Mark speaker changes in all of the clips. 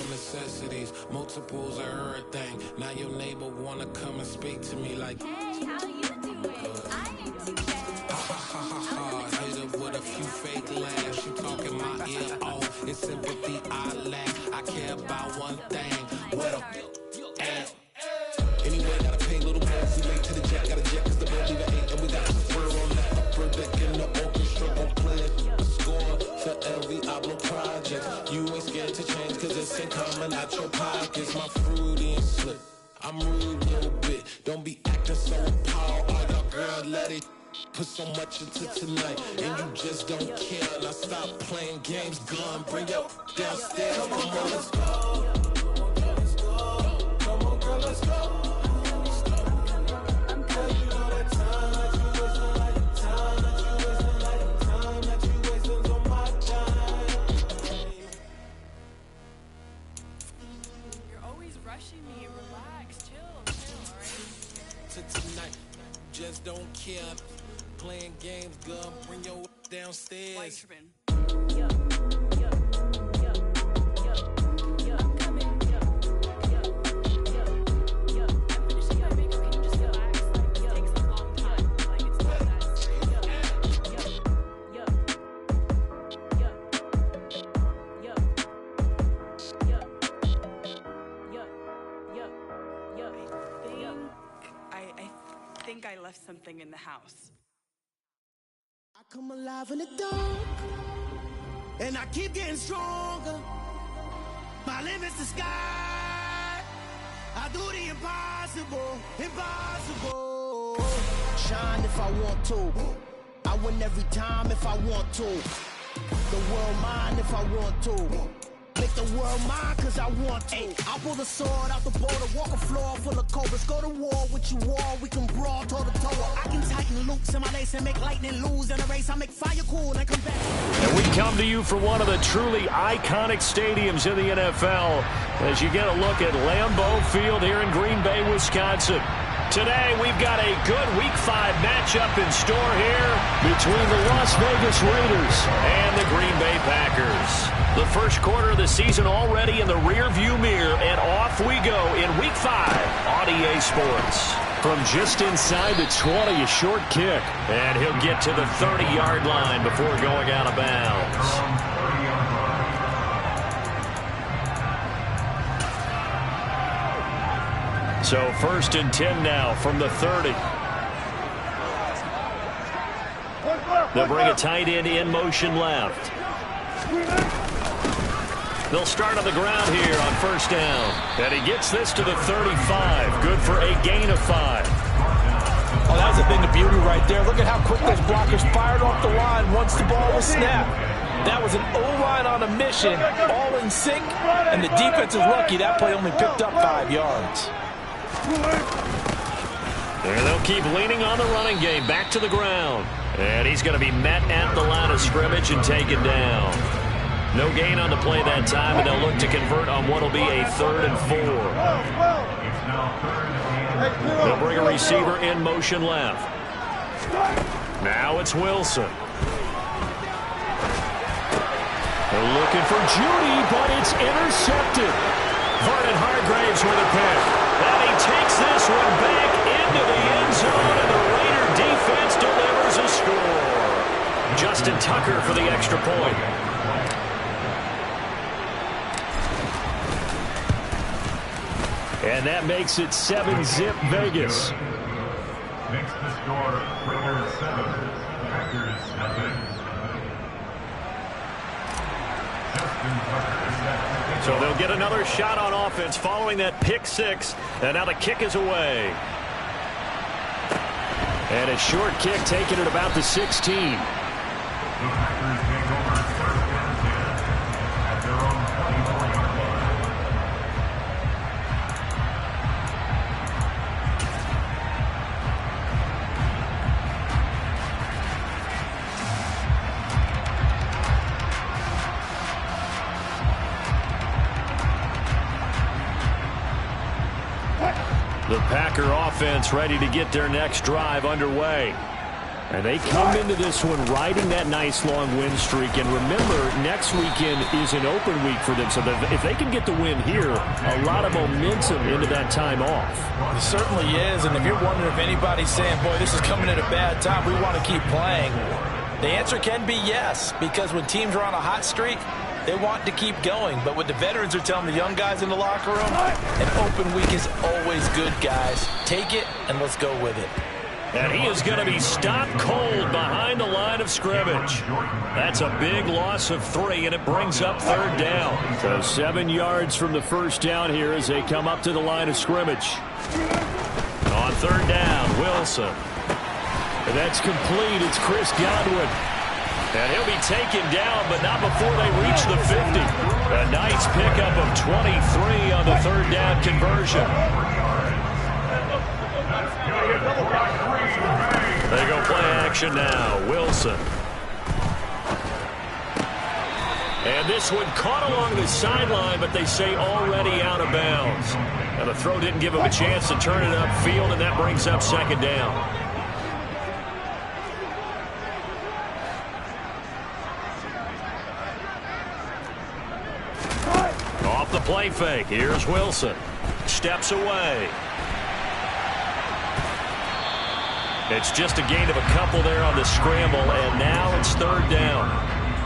Speaker 1: necessities, multiples of everything. Now your neighbor wanna come and speak to me like,
Speaker 2: hey, how you doing? I ain't too bad.
Speaker 1: ha ha ha ha ha. Hit her with a few fake laughs. She talking my ear off. It's sympathy I lack. I care about one thing. What a at. Anyway, gotta pay little bills. We late to the jet, got a jet cause the bill leave at 8. And we got the fur on the upper deck in the orchestra. Gon' play a score for every album project. You ain't scared to change cause it's ain't coming out your pockets. My fruity and slip. I'm rude a little bit. Don't be acting so appalled. Oh, your girl, let it put so much into tonight. And you just don't care. Now stop playing games, gun. Bring your downstairs. Come on, girl, let's go. Come on, girl, let's go. Just don't care. Playing games, gun. Bring your downstairs.
Speaker 3: I left something in the house.
Speaker 4: I come alive in the dark, and I keep getting stronger. My limit's the sky. I do the impossible, impossible. Shine if I want to. I win every time if I want to. The world mine if I want to. Make the world mine cause I want to. I'll pull the sword out the border, walk a floor full of cobras. Go to war with you all, we can brawl toe to toe. I can tighten loops in my lace and make lightning lose in a race. I make fire cool and come back.
Speaker 5: And we come to you from one of the truly iconic stadiums in the NFL as you get a look at Lambeau Field here in Green Bay, Wisconsin. Today, we've got a good Week 5 matchup in store here between the Las Vegas Raiders and the Green Bay Packers. The first quarter of the season already in the rear-view mirror, and off we go in Week 5 on EA Sports. From just inside the 20, a short kick, and he'll get to the 30-yard line before going out of bounds. So 1st and 10 now from the 30. They'll bring a tight end in motion left. They'll start on the ground here on 1st down. And he gets this to the 35. Good for a gain of 5.
Speaker 6: Oh, that was a thing of beauty right there. Look at how quick those blockers fired off the line once the ball was snapped. That was an O-line on a mission, all in sync, and the defense is lucky that play only picked up 5 yards.
Speaker 5: And they'll keep leaning on the running game. Back to the ground. And he's going to be met at the line of scrimmage and taken down. No gain on the play that time, and they'll look to convert on what will be a 3rd and 4. They'll bring a receiver in motion left. Now it's Wilson. They're looking for Judy, but it's intercepted. Vernon Hargreaves with a pick. And he takes this one back into the end zone, and the Raider defense delivers a score. Justin Tucker for the extra point. And that makes it 7-zip Vegas.
Speaker 7: Makes the score Raiders 7, Packers nothing.
Speaker 5: So they'll get another shot on offense following that pick 6. And now the kick is away. And a short kick taken at about the 16.
Speaker 7: The Packers take over 1st and 10 at their own 24-yard line.
Speaker 5: The Packer offense ready to get their next drive underway. And they come into this one riding that nice long win streak. And remember, next weekend is an open week for them. So if they can get the win here, a lot of momentum into that time off.
Speaker 6: It certainly is. And if you're wondering if anybody's saying, boy, this is coming at a bad time, we want to keep playing, the answer can be yes. Because when teams are on a hot streak, they want to keep going. But what the veterans are telling the young guys in the locker room, an open week is always good, guys. Take it and let's go with it.
Speaker 5: And he is going to be stopped cold behind the line of scrimmage. That's a big loss of 3, and it brings up 3rd down. So 7 yards from the first down here as they come up to the line of scrimmage. On 3rd down, Wilson. And that's complete. It's Chris Godwin. And he'll be taken down, but not before they reach the 50. A nice pickup of 23 on the 3rd down conversion. They go play action now. Wilson. And this one caught along the sideline, but they say already out of bounds. And the throw didn't give him a chance to turn it upfield, and that brings up 2nd down. Off the play fake. Here's Wilson. Steps away. It's just a gain of a couple there on the scramble, and now it's 3rd down.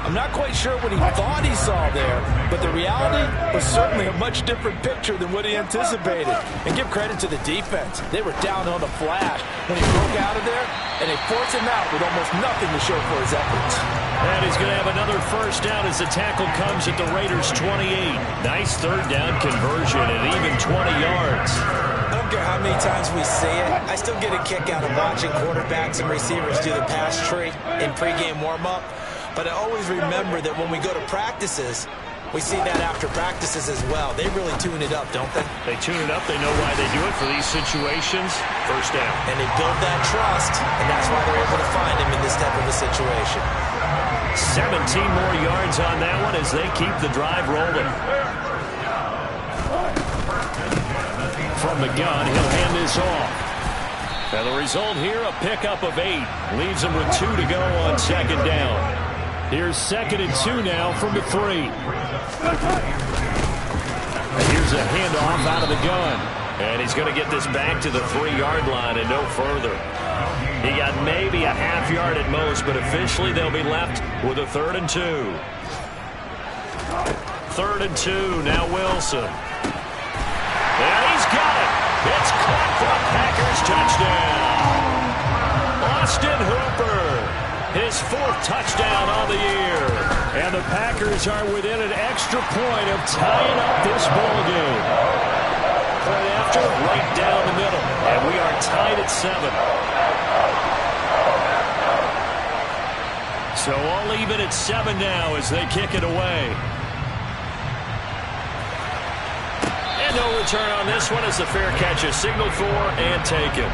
Speaker 6: I'm not quite sure what he thought he saw there, but the reality was certainly a much different picture than what he anticipated. And give credit to the defense. They were down on the flash when he broke out of there, and they forced him out with almost nothing to show for his efforts.
Speaker 5: And he's going to have another 1st down as the tackle comes at the Raiders' 28. Nice 3rd down conversion and even 20 yards.
Speaker 8: I don't care how many times we see it, I still get a kick out of watching quarterbacks and receivers do the pass tree in pregame warm-up. But I always remember that when we go to practices, we see that after practices as well. They really tune it up, don't they?
Speaker 5: They tune it up. They know why they do it for these situations. 1st down.
Speaker 8: And they build that trust, and that's why they're able to find him in this type of a situation.
Speaker 5: 17 more yards on that one as they keep the drive rolling. From the gun, he'll hand this off. And the result here, a pickup of 8. Leaves him with 2 to go on 2nd down. Here's 2nd and 2 now from the 3. And here's a handoff out of the gun. And he's going to get this back to the 3-yard line and no further. He got maybe a half yard at most, but officially they'll be left with a 3rd and 2. 3rd and 2, now Wilson. And he's got it. It's caught for a Packers touchdown. Austin Hooper, his 4th touchdown on the year. And the Packers are within an extra point of tying up this ball game. Right after, right down the middle. And we are tied at 7. So all even at 7 now as they kick it away. And no return on this one as the fair catch is signaled for and taken.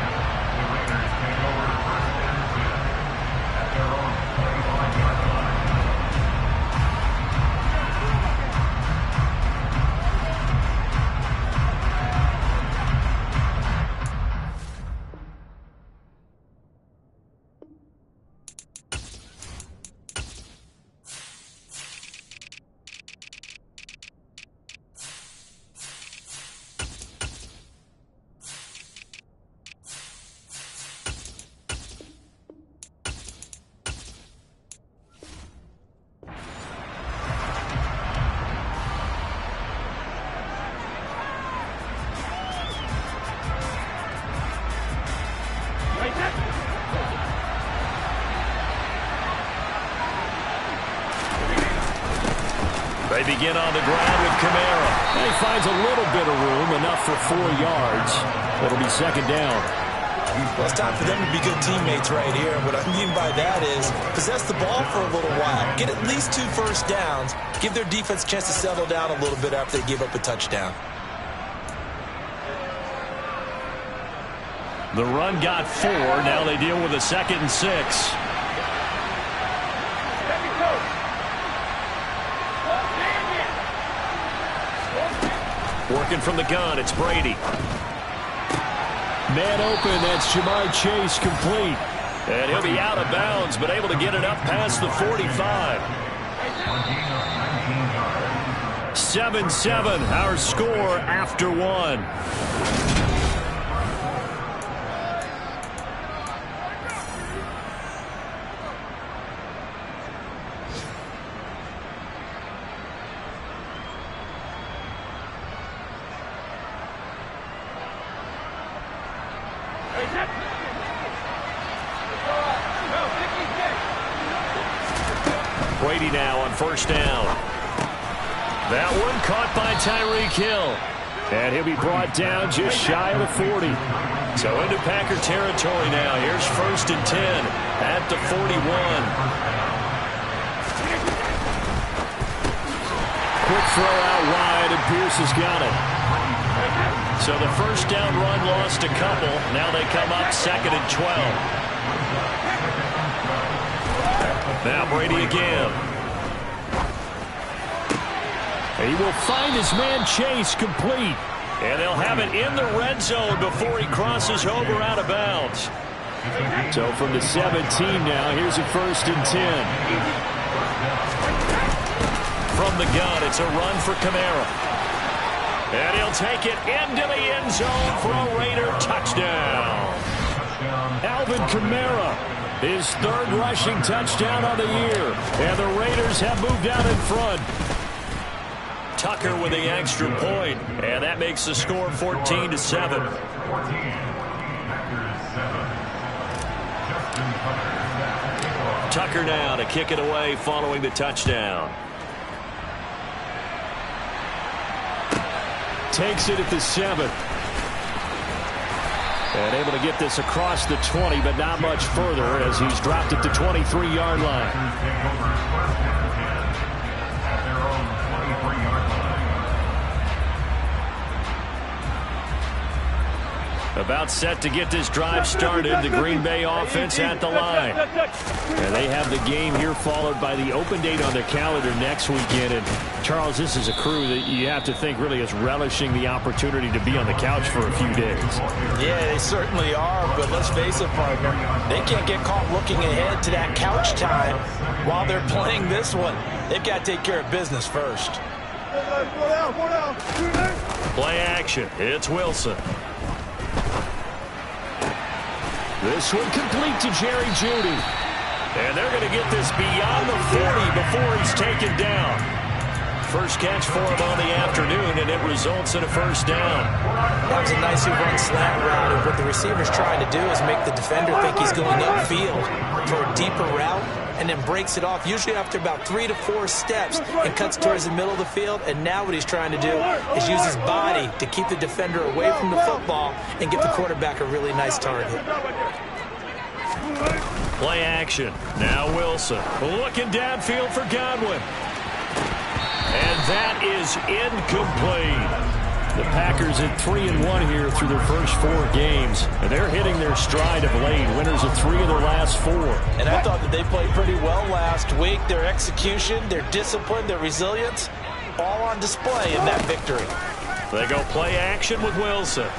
Speaker 5: They begin on the ground with Kamara. And he finds a little bit of room, enough for 4 yards. It'll be 2nd down.
Speaker 8: Well, it's time for them to be good teammates right here. What I mean by that is possess the ball for a little while. Get at least 2 1st downs. Give their defense a chance to settle down a little bit after they give up a touchdown.
Speaker 5: The run got 4. Now they deal with a 2nd and 6. Working from the gun, it's Brady. Man open, that's Jamar Chase complete. And he'll be out of bounds, but able to get it up past the 45. 7-7, our score after one. Brady now on first down. That one caught by Tyreek Hill. And he'll be brought down just shy of the 40. So into Packer territory now. Here's 1st and 10 at the 41. Quick throw out wide, and Pierce has got it. So the first down run lost a couple. Now they come up 2nd and 12. Now Brady again. He will find his man Chase complete. And they'll have it in the red zone before he crosses over out of bounds. So from the 17 now, here's a 1st and 10. From the gun, it's a run for Kamara. And he'll take it into the end zone for a Raider touchdown. Alvin Kamara, his 3rd rushing touchdown of the year. And the Raiders have moved out in front. Tucker with the extra point, and that makes the score 14-7. Tucker now to kick it away following the touchdown. Takes it at the 7. And able to get this across the 20, but not much further as he's dropped it to 23-yard line. About set to get this drive started. The Green Bay offense at the line. And they have the game here followed by the open date on their calendar next weekend. And Charles, this is a crew that you have to think really is relishing the opportunity to be on the couch for a few days.
Speaker 6: Yeah, they certainly are. But let's face it, partner, they can't get caught looking ahead to that couch time while they're playing this one. They've got to take care of business first.
Speaker 5: Play action. It's Wilson. This one complete to Jerry Jeudy. And they're going to get this beyond the 40 before he's taken down. First catch for him on the afternoon, and it results in a 1st down.
Speaker 8: That was a nicely run slant route, and what the receiver's trying to do is make the defender think he's going upfield for a deeper route, and then breaks it off, usually after about 3 to 4 steps, and cuts towards the middle of the field. And now what he's trying to do is use his body to keep the defender away from the football and get the quarterback a really nice target.
Speaker 5: Play action. Now Wilson looking downfield for Godwin. And that is incomplete. The Packers at 3-1 here through their first 4 games. And they're hitting their stride of late. Winners of 3 of their last 4.
Speaker 6: And I thought that they played pretty well last week. Their execution, their discipline, their resilience, all on display in that victory.
Speaker 5: They go play action with Wilson.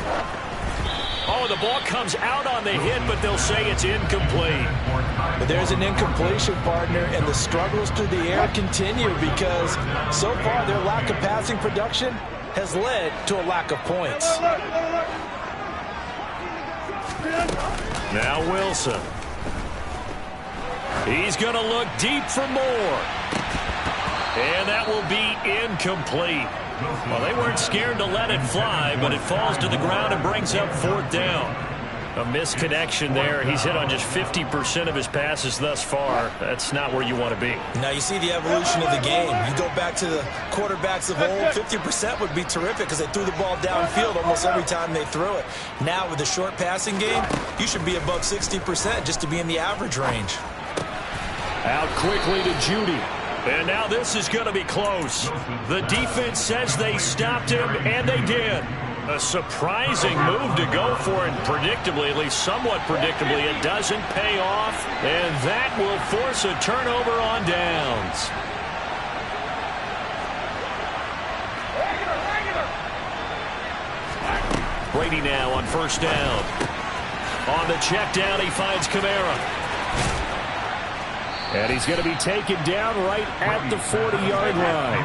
Speaker 5: Oh, the ball comes out on the hit, but they'll say it's incomplete.
Speaker 6: But there's an incompletion, partner, and the struggles through the air continue because so far their lack of passing production has led to a lack of points.
Speaker 5: Now Wilson. He's going to look deep for more. And that will be incomplete. Well, they weren't scared to let it fly, but it falls to the ground and brings up 4th down. A misconnection there. He's hit on just 50% of his passes thus far. That's not where you want to be.
Speaker 8: Now you see the evolution of the game. You go back to the quarterbacks of old, 50% would be terrific because they threw the ball downfield almost every time they threw it. Now with the short passing game, you should be above 60% just to be in the average range.
Speaker 5: Out quickly to Jeudy. And now this is going to be close. The defense says they stopped him, and they did. A surprising move to go for it, predictably, at least somewhat predictably. It doesn't pay off, and that will force a turnover on downs. Brady now on 1st down. On the check down, he finds Kamara. And he's going to be taken down right at the 40-yard line.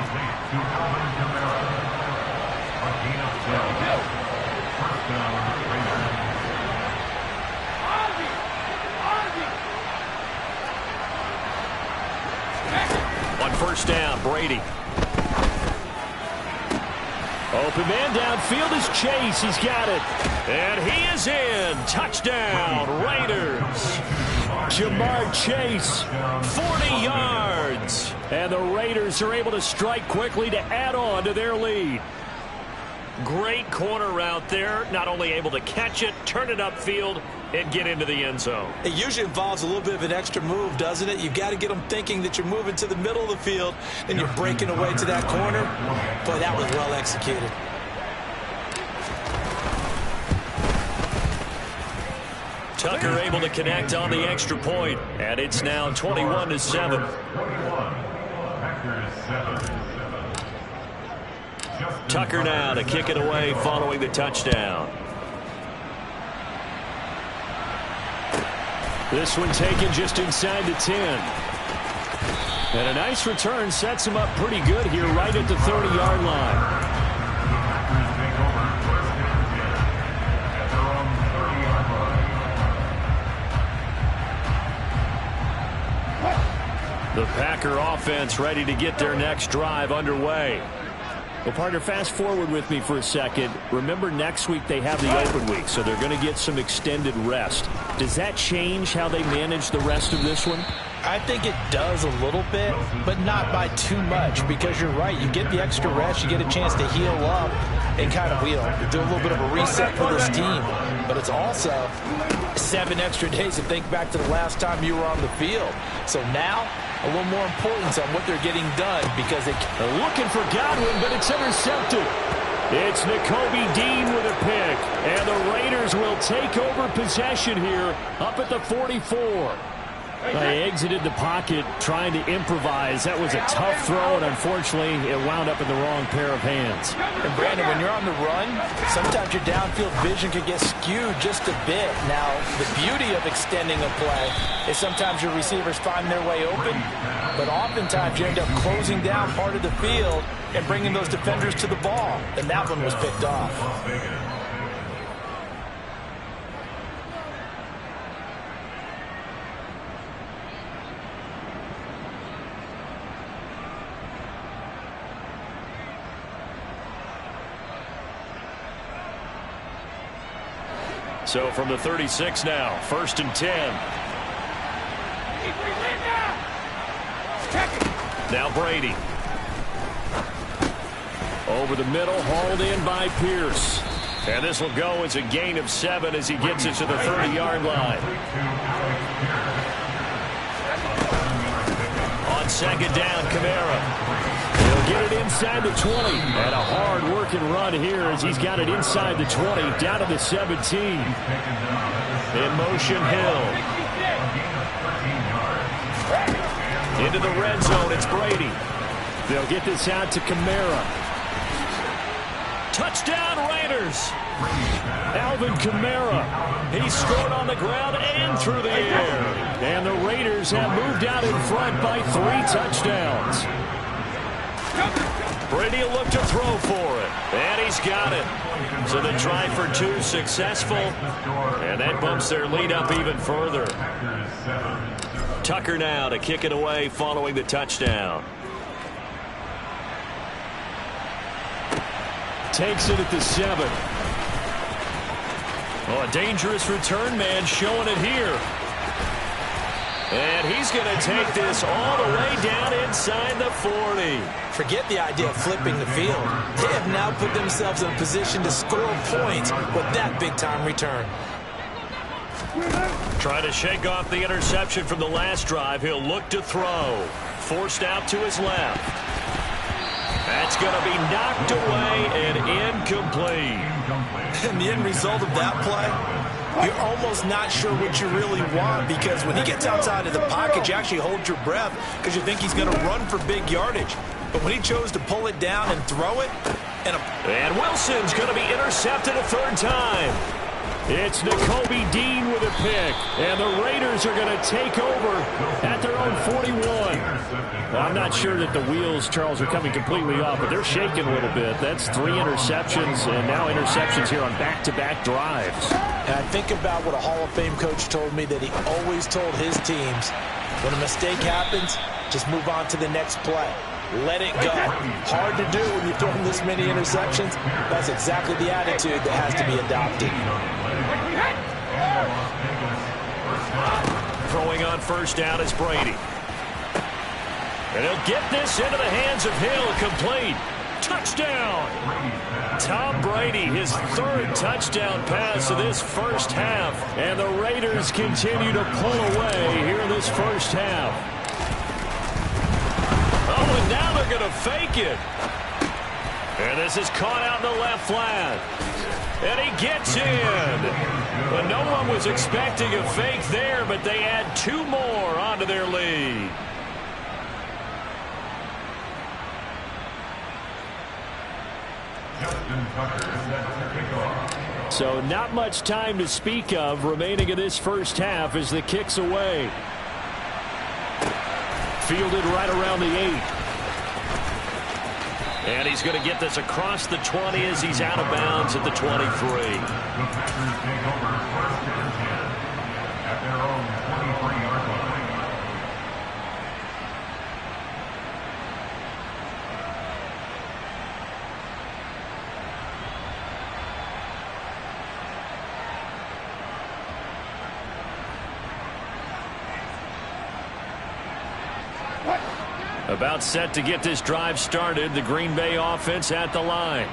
Speaker 5: On first down, Brady. Open man downfield is Chase. He's got it. And he is in. Touchdown, Raiders. Jamar Chase, 40 yards. And the Raiders are able to strike quickly to add on to their lead. Great corner out there. Not only able to catch it, turn it upfield, and get into the end zone.
Speaker 8: It usually involves a little bit of an extra move, doesn't it? You've got to get them thinking that you're moving to the middle of the field and you're breaking away to that corner. Boy, that was well executed.
Speaker 5: Tucker able to connect on the extra point, and it's now 21-7. Tucker now to kick it away following the touchdown. This one taken just inside the 10. And a nice return sets him up pretty good here right at the 30-yard line. The Packer offense ready to get their next drive underway. Well, partner, fast forward with me for a second. Remember, next week they have the open week, so they're going to get some extended rest. Does that change how they manage the rest of this one?
Speaker 6: I think it does a little bit, but not by too much, because you're right. You get the extra rest, you get a chance to heal up and kind of do a little bit of a reset for this team. But it's also 7 extra days to think back to the last time you were on the field. So now, a little more importance on what they're getting done, because they're
Speaker 5: looking for Godwin, but it's intercepted. It's Nakobe Dean with a pick, and the Raiders will take over possession here up at the 44. They exited the pocket trying to improvise. That was a tough throw, and unfortunately, it wound up in the wrong pair of hands.
Speaker 6: And Brandon, when you're on the run, sometimes your downfield vision could get skewed just a bit. Now, the beauty of extending a play is sometimes your receivers find their way open, but oftentimes you end up closing down part of the field and bringing those defenders to the ball, and that one was picked off.
Speaker 5: So from the 36 now, 1st and 10. Now Brady. Over the middle, hauled in by Pierce. And this will go as a gain of 7 as he gets it to the 30-yard line. On 2nd down, Kamara. He'll get it inside the 20. And a hard-working run here as he's got it inside the 20, down to the 17. In motion, Hill. Into the red zone, it's Brady. They'll get this out to Kamara. Touchdown, Raiders. Alvin Kamara. He scored on the ground and through the air. And the Raiders have moved out in front by 3 touchdowns. Brady will look to throw for it. And he's got it. So the try for 2 successful. And that bumps their lead up even further. Tucker now to kick it away following the touchdown. Takes it at the 7. Oh, a dangerous return man showing it here. And he's going to take this all the way down inside the 40.
Speaker 8: Forget the idea of flipping the field. They have now put themselves in a position to score points with that big-time return.
Speaker 5: Trying to shake off the interception from the last drive. He'll look to throw. Forced out to his left. That's going to be knocked away and incomplete.
Speaker 8: And the end result of that play, you're almost not sure what you really want, because when he gets outside of the pocket, you actually hold your breath because you think he's going to run for big yardage. But when he chose to pull it down and throw it,
Speaker 5: and Wilson's going to be intercepted a 3rd time. It's Nakobe Dean with a pick, and the Raiders are going to take over at their own 41. I'm not sure that the wheels, Charles, are coming completely off, but they're shaking a little bit. That's 3 interceptions, and now interceptions here on back-to-back drives.
Speaker 6: And I think about what a Hall of Fame coach told me that he always told his teams, when a mistake happens, just move on to the next play. Let it go. Hard to do when you're throwing this many interceptions. That's exactly the attitude that has to be adopted.
Speaker 5: Throwing on first down is Brady. And he'll get this into the hands of Hill. Complete. Touchdown. Tom Brady, his 3rd touchdown pass of this first half. And the Raiders continue to pull away here in this first half. Oh, and now they're going to fake it. And this is caught out in the left flat. And he gets in. But no one was expecting a fake there, but they add 2 more onto their lead. So not much time to speak of remaining in this first half as the kick's away. Fielded right around the 8. And he's going to get this across the 20 as he's out of bounds at the 23.
Speaker 7: The Packers take over 1st and 10 at their own 23-yard line.
Speaker 5: About set to get this drive started, the Green Bay offense at the line.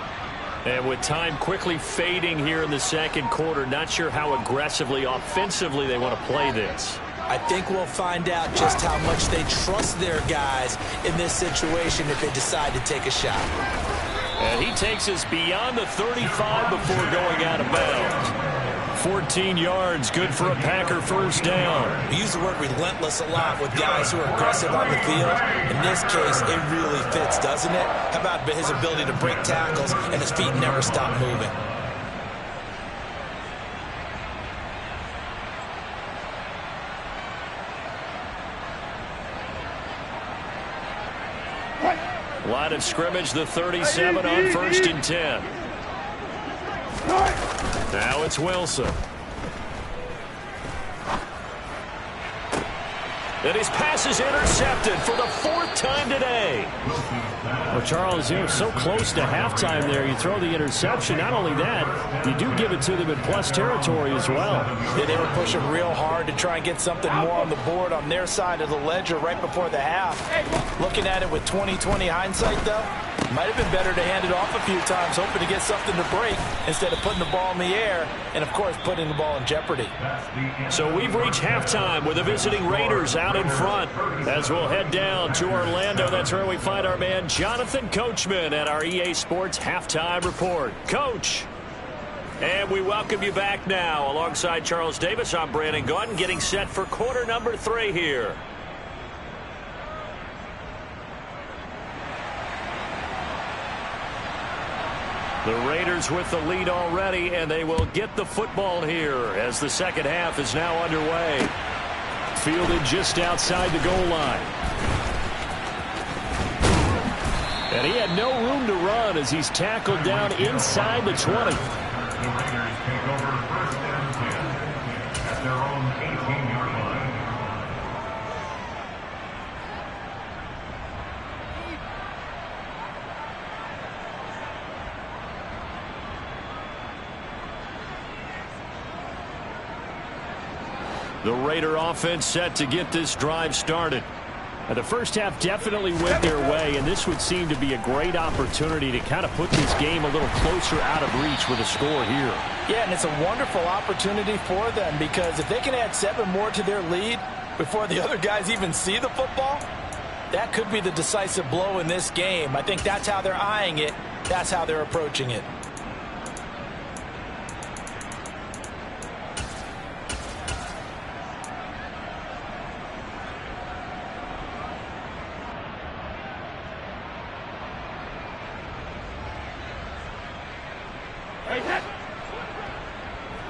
Speaker 5: And with time quickly fading here in the second quarter, not sure how aggressively, offensively they want to play this.
Speaker 6: I think we'll find out just how much they trust their guys in this situation if they decide to take a shot.
Speaker 5: And he takes us beyond the 35 before going out of bounds. 14 yards, good for a Packer first down.
Speaker 6: We use the word relentless a lot with guys who are aggressive on the field. In this case, it really fits, doesn't it? How about his ability to break tackles and his feet never stop moving?
Speaker 5: Line of scrimmage, the 37 on 1st and 10. Now it's Wilson. And his pass is intercepted for the 4th time today. Well, Charles, you're so close to halftime there. You throw the interception. Not only that, you do give it to them in plus territory as well.
Speaker 6: Yeah, they were pushing real hard to try and get something more on the board on their side of the ledger right before the half. Looking at it with 20/20 hindsight, though, might have been better to hand it off a few times, hoping to get something to break instead of putting the ball in the air and, of course, putting the ball in jeopardy.
Speaker 5: So we've reached halftime with the visiting Raiders out in front. As we'll head down to Orlando, that's where we find our man Jonathan Coachman at our EA Sports Halftime Report. Coach. And we welcome you back now. Alongside Charles Davis, I'm Brandon Gaudin, getting set for quarter number 3 here. The Raiders with the lead already, and they will get the football here as the second half is now underway. Fielded just outside the goal line. And he had no room to run as he's tackled down inside the 20.
Speaker 7: The Raiders take over 1st and 10 at their own 18-yard line.
Speaker 5: The Raider offense set to get this drive started. The first half definitely went their way, and this would seem to be a great opportunity to kind of put this game a little closer out of reach with a score here.
Speaker 6: Yeah, and it's a wonderful opportunity for them because if they can add 7 more to their lead before the other guys even see the football, that could be the decisive blow in this game. I think that's how they're eyeing it. That's how they're approaching it.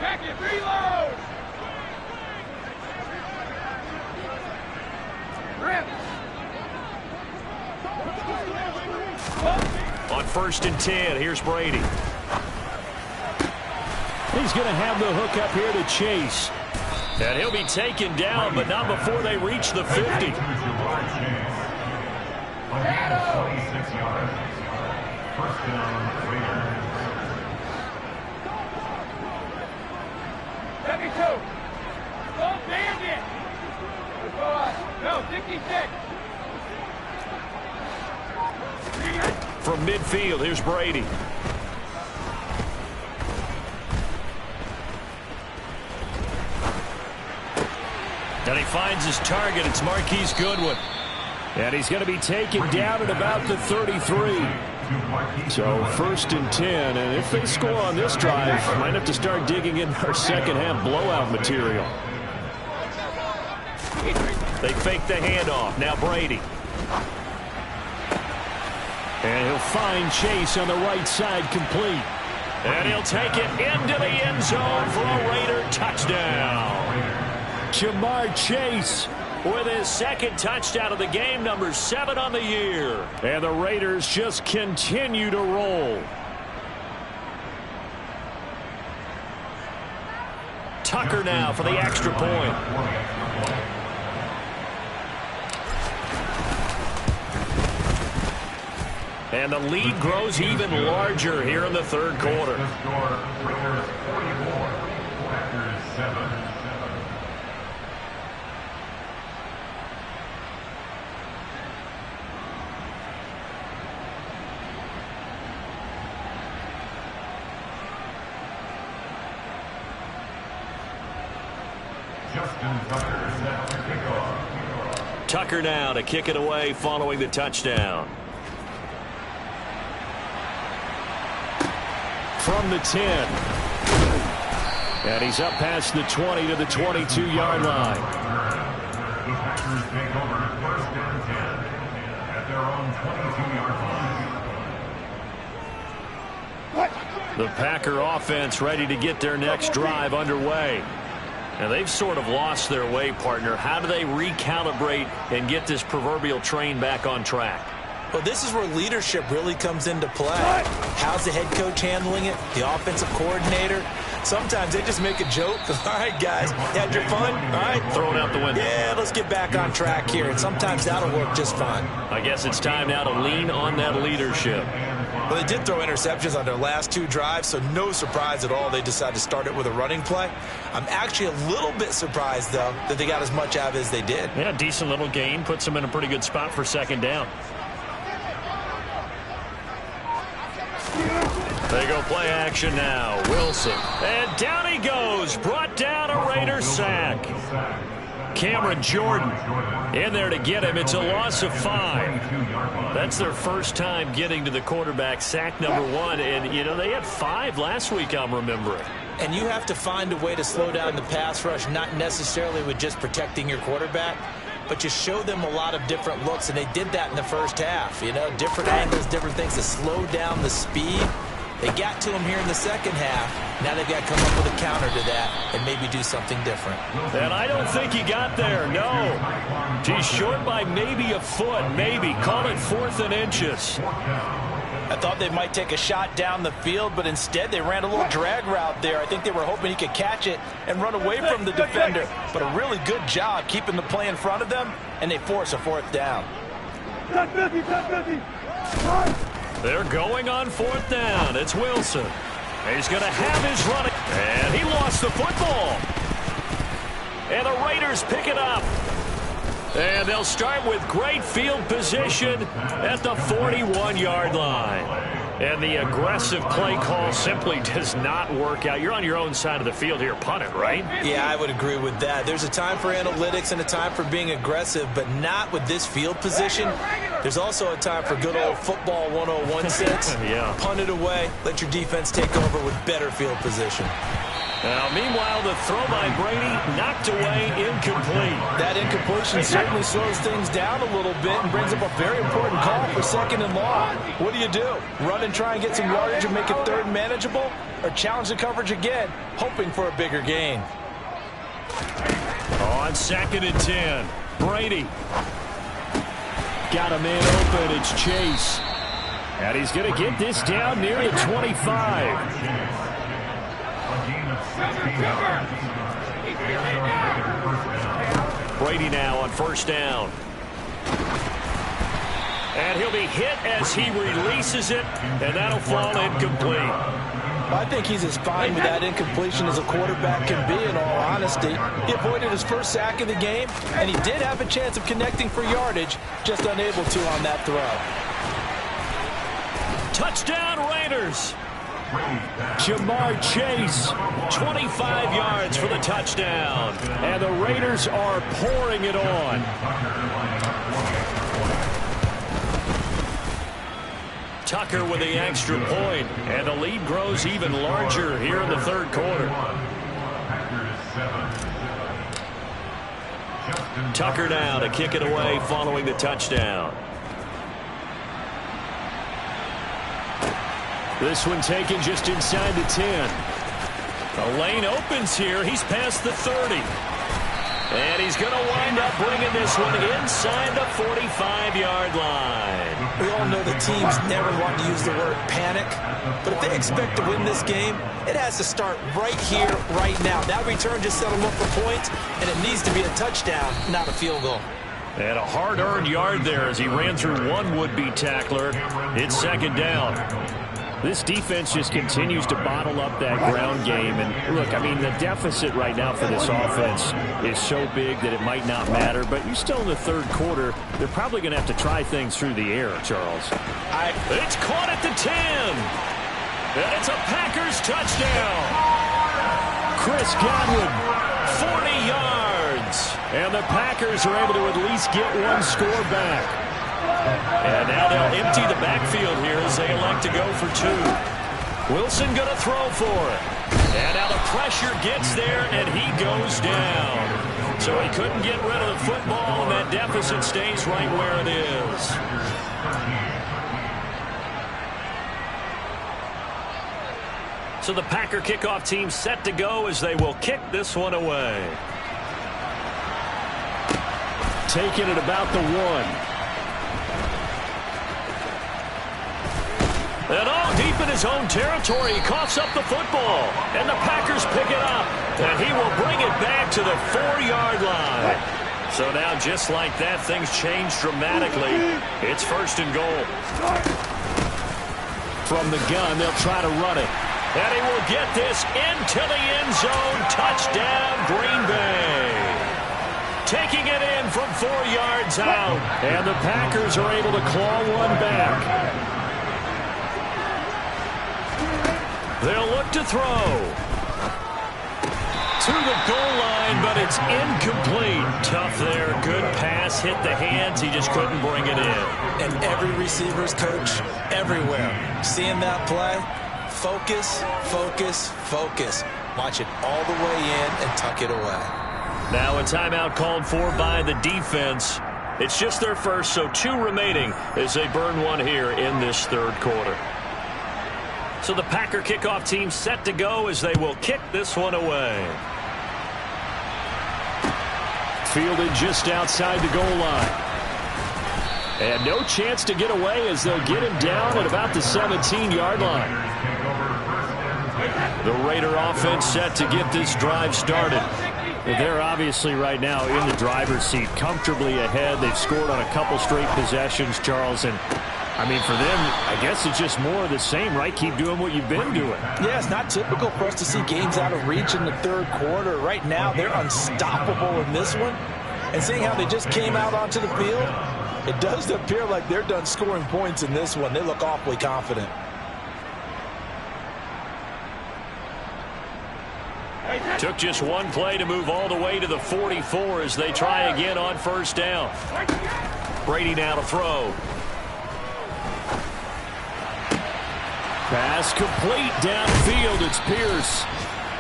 Speaker 9: Back it, reload! Rip!
Speaker 5: On 1st and 10, here's Brady. He's going to have the hook up here to Chase. And he'll be taken down, but not before they reach the 50.
Speaker 7: 26 yards. First down, Raiders.
Speaker 9: 72. Don't bandit. No, 66.
Speaker 5: From midfield, here's Brady. And he finds his target. It's Marquise Goodwin. And he's going to be taken down at about the 33. So 1st and 10. And if they score on this drive, might have to start digging in our second half blowout material. They fake the handoff. Now Brady. And he'll find Chase on the right side complete. And he'll take it into the end zone for a Raider touchdown. Jamar Chase with his second touchdown of the game, number 7 on the year. And the Raiders just continue to roll. Tucker now for the extra point. And the lead grows even larger here in the third quarter. Tucker now to kick it away following the touchdown. From the 10. And he's up past the 20 to the 22-yard line.
Speaker 7: The Packers take over 1st and 10 at their own 22-yard line.
Speaker 5: The Packer offense ready to get their next drive underway. And they've sort of lost their way, partner. How do they recalibrate and get this proverbial train back on track?
Speaker 8: Well, this is where leadership really comes into play. How's the head coach handling it? The offensive coordinator? Sometimes they just make a joke. All right, guys, you had your fun? All right.
Speaker 5: Throw it out the window.
Speaker 8: Yeah, let's get back on track here. And sometimes that'll work just fine.
Speaker 5: I guess it's time now to lean on that leadership.
Speaker 8: Well, they did throw interceptions on their last 2 drives, so no surprise at all they decided to start it with a running play. I'm actually a little bit surprised, though, that they got as much out of it as they did.
Speaker 5: Yeah, decent little gain. Puts them in a pretty good spot for second down. They go play action now. Wilson. And down he goes. Brought down a Raider sack. Cameron Jordan in there to get him. It's a loss of 5. That's their first time getting to the quarterback, sack number 1. And, you know, they had 5 last week, I'm remembering.
Speaker 8: And you have to find a way to slow down the pass rush, not necessarily with just protecting your quarterback, but you show them a lot of different looks, and they did that in the first half. You know, different angles, different things to slow down the speed. They got to him here in the second half. Now they've got to come up with a counter to that and maybe do something different.
Speaker 5: And I don't think he got there, no. He's short by maybe a foot, maybe. Call it 4th and inches.
Speaker 6: I thought they might take a shot down the field, but instead they ran a little drag route there. I think they were hoping he could catch it and run away from the defender. But a really good job keeping the play in front of them, and they force a 4th down.
Speaker 5: They're going on 4th down. It's Wilson. He's going to have his running. And he lost the football. And the Raiders pick it up. And they'll start with great field position at the 41-yard line. And the aggressive play call simply does not work out. You're on your own side of the field here. Punt it, right?
Speaker 8: Yeah, I would agree with that. There's a time for analytics and a time for being aggressive, but not with this field position. There's also a time for good old football 101-6.
Speaker 5: Yeah.
Speaker 8: Punt it away. Let your defense take over with better field position.
Speaker 5: Now, meanwhile, the throw by Brady knocked away, incomplete.
Speaker 6: That incompletion certainly slows things down a little bit and brings up a very important call for 2nd and long. What do? Run and try and get some yardage and make it 3rd manageable? Or challenge the coverage again, hoping for a bigger gain?
Speaker 5: On 2nd and 10, Brady. Got a man open, it's Chase. And he's going to get this down near the 25. Brady now on 1st down. And he'll be hit as he releases it, and that'll fall incomplete.
Speaker 6: I think he's as fine with that incompletion as a quarterback can be, in all honesty. He avoided his first sack of the game, and he did have a chance of connecting for yardage, just unable to on that throw.
Speaker 5: Touchdown Raiders. Jamar Chase, 25 yards for the touchdown. And the Raiders are pouring it on. Tucker with the extra point, and the lead grows even larger here in the 3rd quarter. Tucker now to kick it away following the touchdown. This one taken just inside the 10. The lane opens here. He's past the 30. And he's going to wind up bringing this one inside the 45-yard line.
Speaker 8: We all know the teams never want to use the word panic, but if they expect to win this game, it has to start right here, right now. That return just set them up for points, and it needs to be a touchdown, not a field goal.
Speaker 5: And a hard-earned yard there as he ran through one would-be tackler. It's 2nd down. This defense just continues to bottle up that ground game. And, look, I mean, the deficit right now for this offense is so big that it might not matter. But you're still in the 3rd quarter. They're probably going to have to try things through the air, Charles. It's caught at the 10. And it's a Packers touchdown. Chris Godwin, 40 yards. And the Packers are able to at least get one score back. And now they'll empty the backfield here as they elect to go for 2. Wilson going to throw for it. And now the pressure gets there, and he goes down. So he couldn't get rid of the football, and that deficit stays right where it is. So the Packer kickoff team set to go as they will kick this one away. Taking it about the 1. And all deep in his own territory, he coughs up the football. And the Packers pick it up. And he will bring it back to the 4-yard line. So now, just like that, things change dramatically. It's 1st and goal. From the gun, they'll try to run it. And he will get this into the end zone. Touchdown, Green Bay. Taking it in from 4 yards out. And the Packers are able to claw one back. They'll look to throw. To the goal line, but it's incomplete. Tough there. Good pass. Hit the hands. He just couldn't bring it in.
Speaker 8: And every receiver's coach everywhere. Seeing that play, focus, focus, focus. Watch it all the way in and tuck it away.
Speaker 5: Now a timeout called for by the defense. It's just their first, so 2 remaining as they burn one here in this 3rd quarter. So the Packer kickoff team set to go as they will kick this one away. Fielded just outside the goal line. And no chance to get away as they'll get him down at about the 17-yard line. The Raider offense set to get this drive started. They're obviously right now in the driver's seat, comfortably ahead. They've scored on a couple straight possessions, Charles, and I mean, for them, I guess it's just more of the same, right? Keep doing what you've been doing.
Speaker 6: Yeah, it's not typical for us to see games out of reach in the 3rd quarter. Right now, they're unstoppable in this one. And seeing how they just came out onto the field, it does appear like they're done scoring points in this one. They look awfully confident.
Speaker 5: Took just one play to move all the way to the 44 as they try again on 1st down. Brady now to throw. Pass complete downfield. It's Pierce.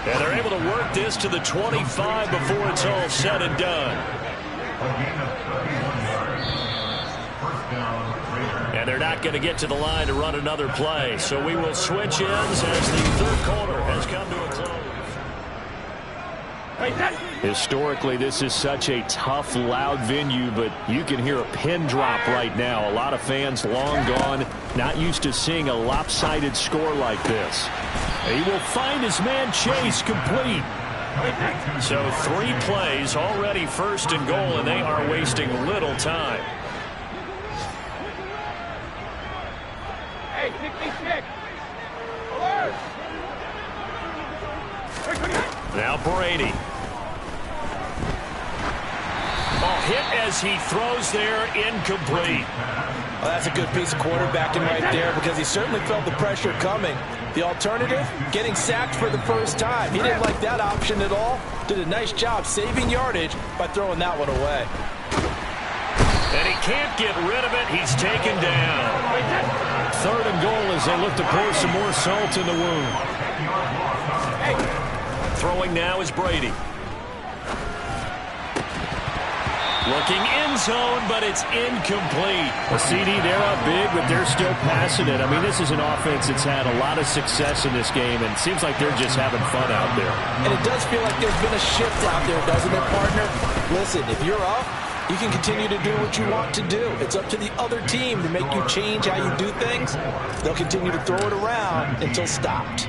Speaker 5: And they're able to work this to the 25 before it's all said and done. And they're not going to get to the line to run another play. So we will switch ends as the third quarter has come to a close. Historically, this is such a tough, loud venue, but you can hear a pin drop right now. A lot of fans long gone, not used to seeing a lopsided score like this. He will find his man Chase complete. So 3 plays already first and goal, and they are wasting little time.
Speaker 9: Hey, 66. Alert.
Speaker 5: Now Brady. Oh, hit as he throws there, incomplete.
Speaker 6: Well, that's a good piece of quarterbacking right there because he certainly felt the pressure coming. The alternative, getting sacked for the first time. He didn't like that option at all. Did a nice job saving yardage by throwing that one away.
Speaker 5: And he can't get rid of it. He's taken down. 3rd and goal as they look to pour some more salt in the wound. Throwing now is Brady. Looking end zone, but it's incomplete. A CD, they're up big, but they're still passing it. I mean, this is an offense that's had a lot of success in this game, and it seems like they're just having fun out there.
Speaker 6: And it does feel like there's been a shift out there, doesn't it, partner? Listen, if you're up, you can continue to do what you want to do. It's up to the other team to make you change how you do things. They'll continue to throw it around until stopped.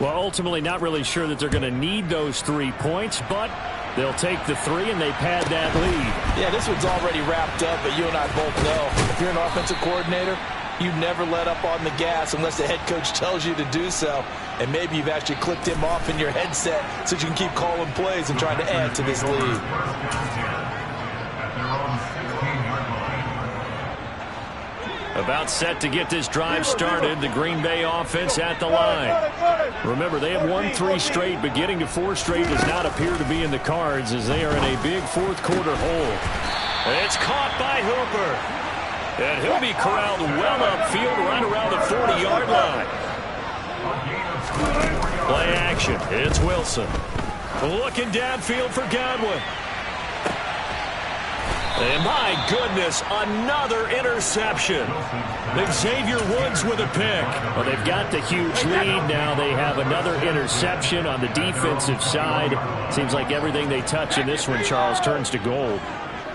Speaker 5: Well, ultimately, not really sure that they're going to need those 3 points, but they'll take the 3 and they pad that lead.
Speaker 6: Yeah, this one's already wrapped up, but you and I both know if you're an offensive coordinator, you never let up on the gas unless the head coach tells you to do so. And maybe you've actually clicked him off in your headset so you can keep calling plays and trying to add to this lead.
Speaker 5: About set to get this drive started. The Green Bay offense at the line. Remember, they have won 3 straight, but getting to 4 straight does not appear to be in the cards as they are in a big 4th quarter hole. It's caught by Hooper. And he'll be corralled well upfield right around the 40-yard line. Play action. It's Wilson. Looking downfield for Godwin. And my goodness, another interception. Xavier Woods with a pick. Well, they've got the huge lead. Now they have another interception on the defensive side. Seems like everything they touch in this one, Charles, turns to gold.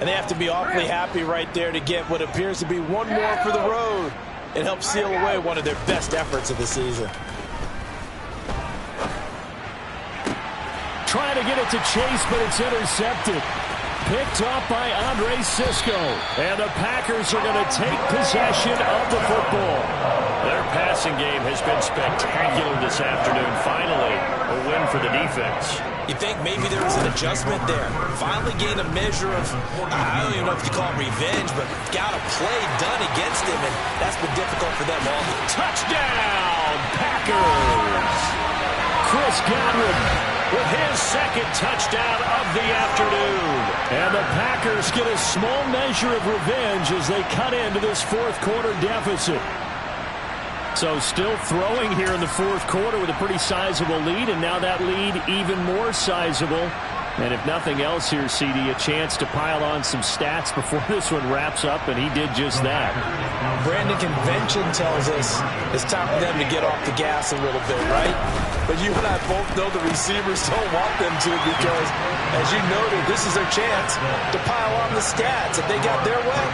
Speaker 6: And they have to be awfully happy right there to get what appears to be one more for the road. It helps seal away one of their best efforts of the season.
Speaker 5: Trying to get it to Chase, but it's intercepted. Picked up by Andre Cisco. And the Packers are going to take possession of the football. Their passing game has been spectacular this afternoon. Finally, a win for the defense.
Speaker 8: You think maybe there was an adjustment there. Finally gained a measure of, I don't even know if you call it revenge, but got a play done against him, and that's been difficult for them all.
Speaker 5: Touchdown, Packers! Chris Godwin with his 2nd touchdown of the afternoon. And the Packers get a small measure of revenge as they cut into this 4th quarter deficit. So still throwing here in the 4th quarter with a pretty sizable lead, and now that lead even more sizable. And if nothing else here, CD, a chance to pile on some stats before this one wraps up, and he did just that.
Speaker 6: Brandon, convention tells us it's time for them to get off the gas a little bit, right? But you and I both know the receivers don't want them to because, as you noted, this is their chance to pile on the stats. If they got their way,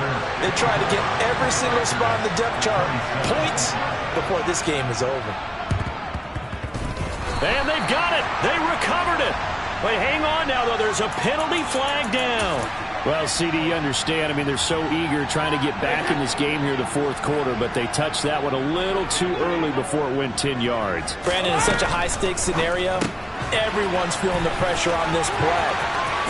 Speaker 6: they try to get every single spot on the depth chart points before this game is over.
Speaker 5: And they've got it. They recovered it. Wait, hang on now, though. There's a penalty flag down. Well, CD, you understand. I mean, they're so eager trying to get back in this game here the 4th quarter, but they touched that one a little too early before it went 10 yards.
Speaker 6: Brandon, in such a high-stakes scenario, everyone's feeling the pressure on this play.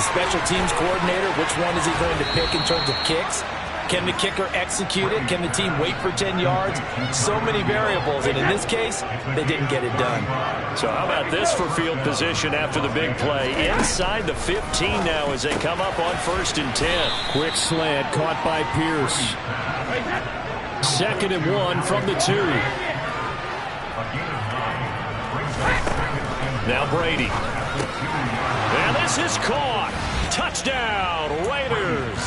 Speaker 6: The special teams coordinator, which one is he going to pick in terms of kicks? Can the kicker execute it? Can the team wait for 10 yards? So many variables, and in this case, they didn't get it done.
Speaker 5: So how about this for field position after the big play? Inside the 15 now as they come up on 1st and 10. Quick slant caught by Pierce. 2nd and 1 from the 2. Now Brady. And this is caught. Touchdown, Raiders.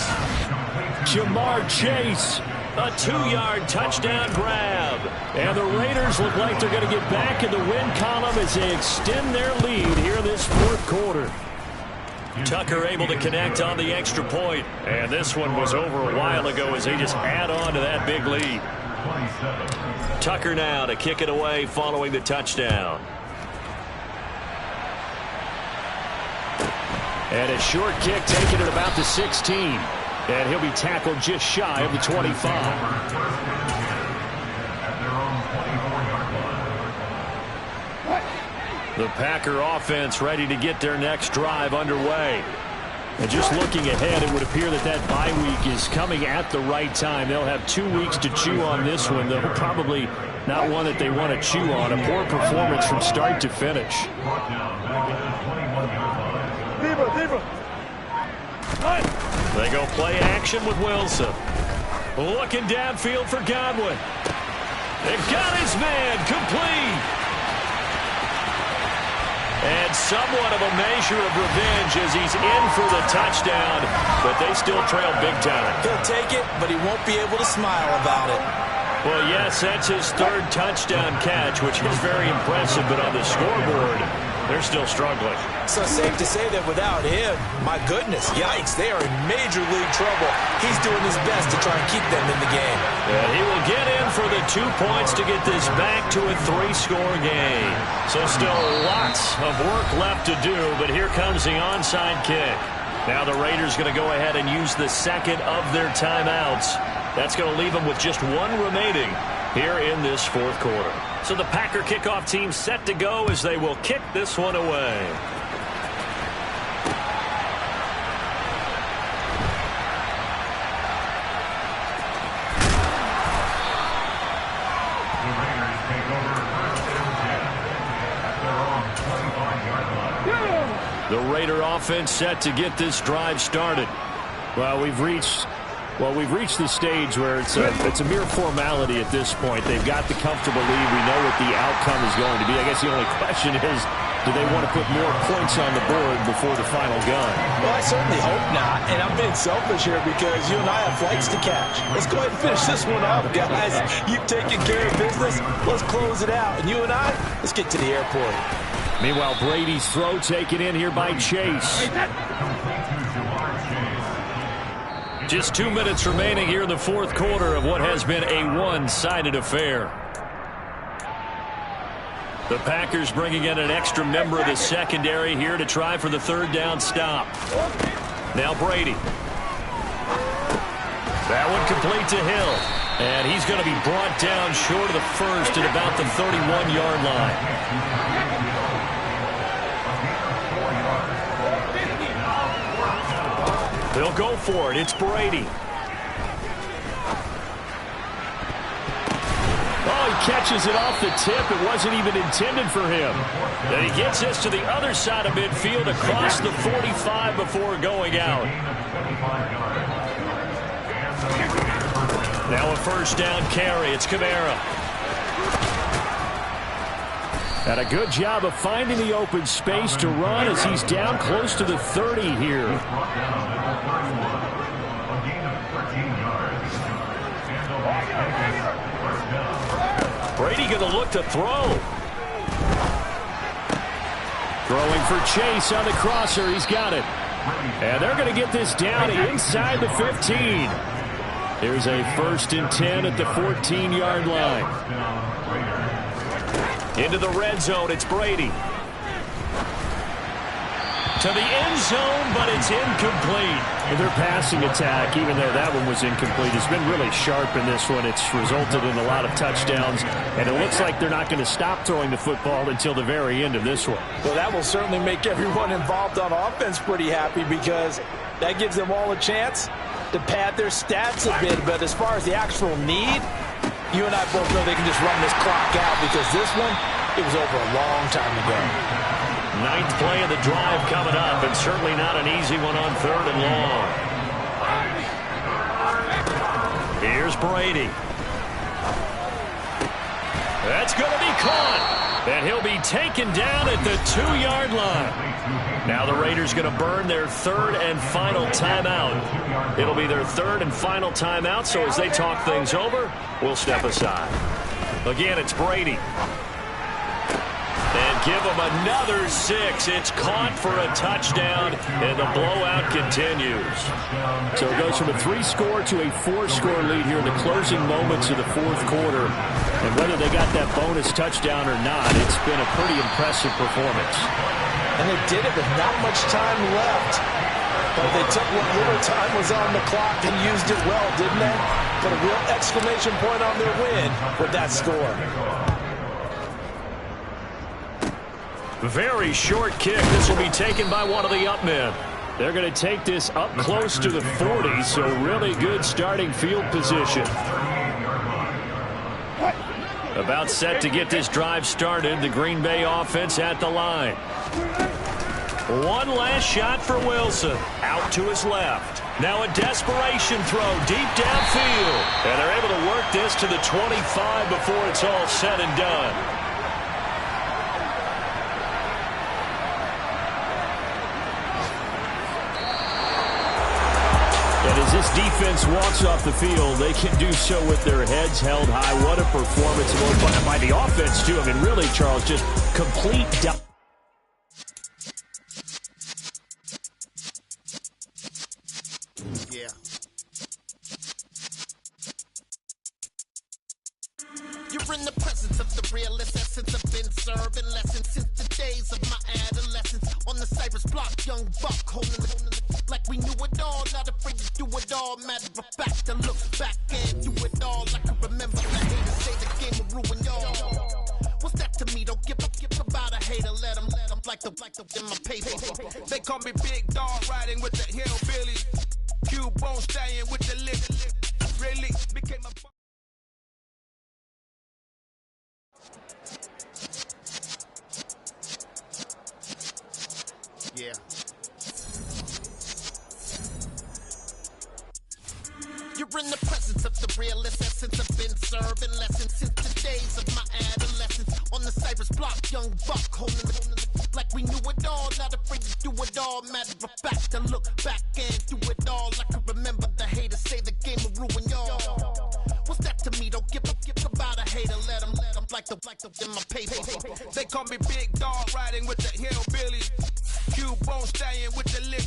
Speaker 5: Jamar Chase, a 2-yard touchdown grab. And the Raiders look like they're going to get back in the win column as they extend their lead here in this fourth quarter. Tucker able to connect on the extra point. And this one was over a while ago as they just add on to that big lead. Tucker now to kick it away following the touchdown. And a short kick taken at about the 16. And he'll be tackled just shy of the 25. The Packer offense ready to get their next drive underway. And just looking ahead, it would appear that that bye week is coming at the right time. They'll have 2 weeks to chew on this one, though probably not one that they want to chew on. A poor performance from start to finish. They go play action with Wilson. Looking downfield for Godwin. They've got his man complete. And somewhat of a measure of revenge as he's in for the touchdown, but they still trail big time.
Speaker 8: He'll take it, but he won't be able to smile about it.
Speaker 5: Well, yes, that's his 3rd touchdown catch, which is very impressive, but on the scoreboard, they're still struggling.
Speaker 8: So safe to say that without him, my goodness, yikes, they are in major league trouble. He's doing his best to try and keep them in the game.
Speaker 5: And he will get in for the 2 points to get this back to a 3-score game. So still lots of work left to do, but here comes the onside kick. Now the Raiders going to go ahead and use the 2nd of their timeouts. That's going to leave them with just 1 remaining here in this 4th quarter. So the Packer kickoff team set to go as they will kick this one away. The Raider offense set to get this drive started. Well, we've reached the stage where it's a mere formality at this point. They've got the comfortable lead. We know what the outcome is going to be. I guess the only question is, do they want to put more points on the board before the final gun?
Speaker 8: Well, I certainly hope not. And I'm being selfish here because you and I have flights to catch. Let's go ahead and finish this one out, guys. You've taken care of business. Let's close it out. And you and I, let's get to the airport.
Speaker 5: Meanwhile, Brady's throw taken in here by Chase. Just 2 minutes remaining here in the 4th quarter of what has been a one-sided affair. The Packers bringing in an extra member of the secondary here to try for the 3rd down stop. Now Brady. That one complete to Hill. And he's going to be brought down short of the first at about the 31-yard line. They'll go for it. It's Brady. Oh, he catches it off the tip. It wasn't even intended for him. And he gets this to the other side of midfield across the 45 before going out. Now a 1st down carry. It's Kamara. And a good job of finding the open space to run as he's down close to the 30 here. Brady going to look to throw. Throwing for Chase on the crosser. He's got it. And they're going to get this down inside the 15. Here's a 1st and 10 at the 14-yard line. Into the red zone, it's Brady. To the end zone, but it's incomplete. And their passing attack, even though that one was incomplete, has been really sharp in this one. It's resulted in a lot of touchdowns, and it looks like they're not going to stop throwing the football until the very end of this one.
Speaker 8: Well, that will certainly make everyone involved on offense pretty happy because that gives them all a chance to pad their stats a bit. But as far as the actual need, you and I both know they can just run this clock out because this one, it was over a long time ago.
Speaker 5: 9th play of the drive coming up, and certainly not an easy one on 3rd and long. Here's Brady. That's going to be caught. And he'll be taken down at the 2-yard line. Now the Raiders going to burn their third and final timeout. It'll be their third and final timeout, so as they talk things over, we'll step aside. Again, it's Brady. And give him another 6. It's caught for a touchdown, and the blowout continues.
Speaker 10: So it goes from a 3-score to a 4-score lead here in the closing moments of the fourth quarter. And whether they got that bonus touchdown or not, it's been a pretty impressive performance.
Speaker 6: And they did it with not much time left. But they took what little time was on the clock and used it well, didn't they? Put a real exclamation point on their win with that score.
Speaker 5: Very short kick. This will be taken by one of the up men. They're going to take this up close to the 40, so really good starting field position. About set to get this drive started. The Green Bay offense at the line. One last shot for Wilson. Out to his left. Now a desperation throw deep downfield. And they're able to work this to the 25 before it's all said and done.
Speaker 10: And as this defense walks off the field, they can do so with their heads held high. What a performance by the offense, too. I mean, really, Charles, just complete down.
Speaker 4: Yeah. You're in the presence of the realest essence. I've been serving lessons since the days of my adolescence. On the Cypress block, young buck holding the like we knew it all, not afraid to do it all. Matter of fact, to look back and do it all. I can remember the haters say the game will ruin y'all. What's that to me? Don't give about a hater. Let them like the in my paper.
Speaker 11: They call me Big Dog, riding with the hillbilly. Q-Bone staying with the lip. Really became a...
Speaker 4: Yeah. You're in the presence of the realest essence. I've been serving lessons since the days of my adolescence. On the Cypress block, young buck holding the like we knew it all, not afraid to do it all. Matter of fact, to look back and do it all. I can remember the haters say the game will ruin y'all. What's that to me? Don't give about a hater. Let them like the in my paper.
Speaker 11: They call me Big Dog, riding with the hillbilly. Q-Bone staying with the lip.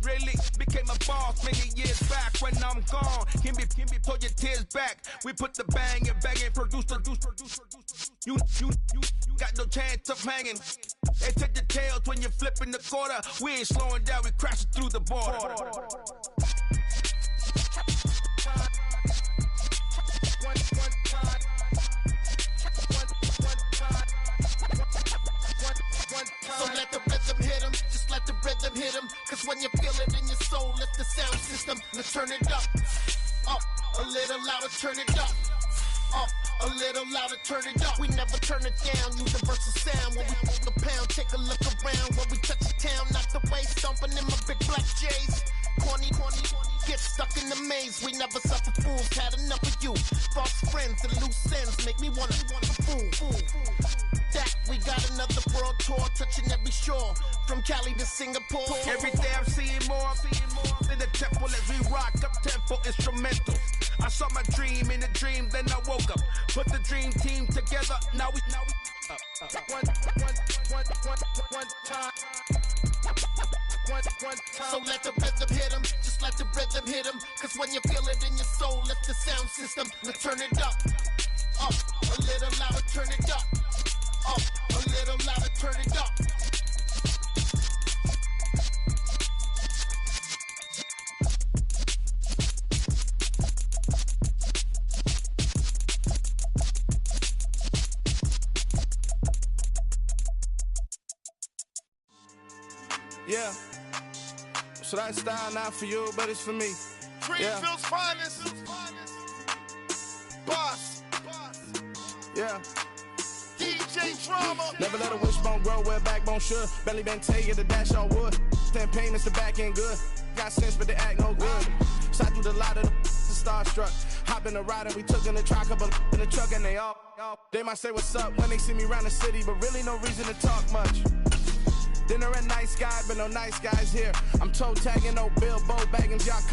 Speaker 11: Really became a boss many years back. When I'm gone, can be pull your tears back. We put the bang and produce. You got no chance of hanging. They take the tails when you're flipping the quarter. We ain't slowing down, we crashing through the border.
Speaker 4: So let the rhythm hit him, just let the rhythm hit him. Cause when you feel it in your soul, lift the sound system. Now turn it up, a little louder, turn it up. A little louder, turn it up. We never turn it down, universal sound. When we hold the pound, take a look around. When we touch the town, not the way, stomping in my big black J's. Corny, get stuck in the maze. We never suffer fools, had enough of you. False friends and loose ends make me wanna fool. That we got another world tour, touching every shore, from Cali to Singapore.
Speaker 11: Every day I'm seeing more in the temple as we rock up tempo instrumentals. I saw my dream in a dream, then I woke up. Put the dream team together, now we one time.
Speaker 4: So let the rhythm hit him, just let the rhythm hit him. Cause when you feel it in your soul, lift the sound system. Now turn it up, a little louder, turn it up. A little louder, turn it up.
Speaker 11: Yeah. So that style not for you, but it's for me.
Speaker 4: Greenfield's finest. Boss.
Speaker 11: Yeah.
Speaker 4: DJ Drama.
Speaker 11: Never let a wishbone grow where backbone should. Belly been taken to dash on wood. Stand pain is the back end good. Got sense, but they act no good. Shot through the lot of the starstruck. Hop in the ride and we took in the truck, couple in the truck, and they might say what's up when they see me around the city, but really no reason to talk much. Dinner at Nice Guy, but no nice guys here. I'm toe tagging, no Bill, Bo Baggins, y'all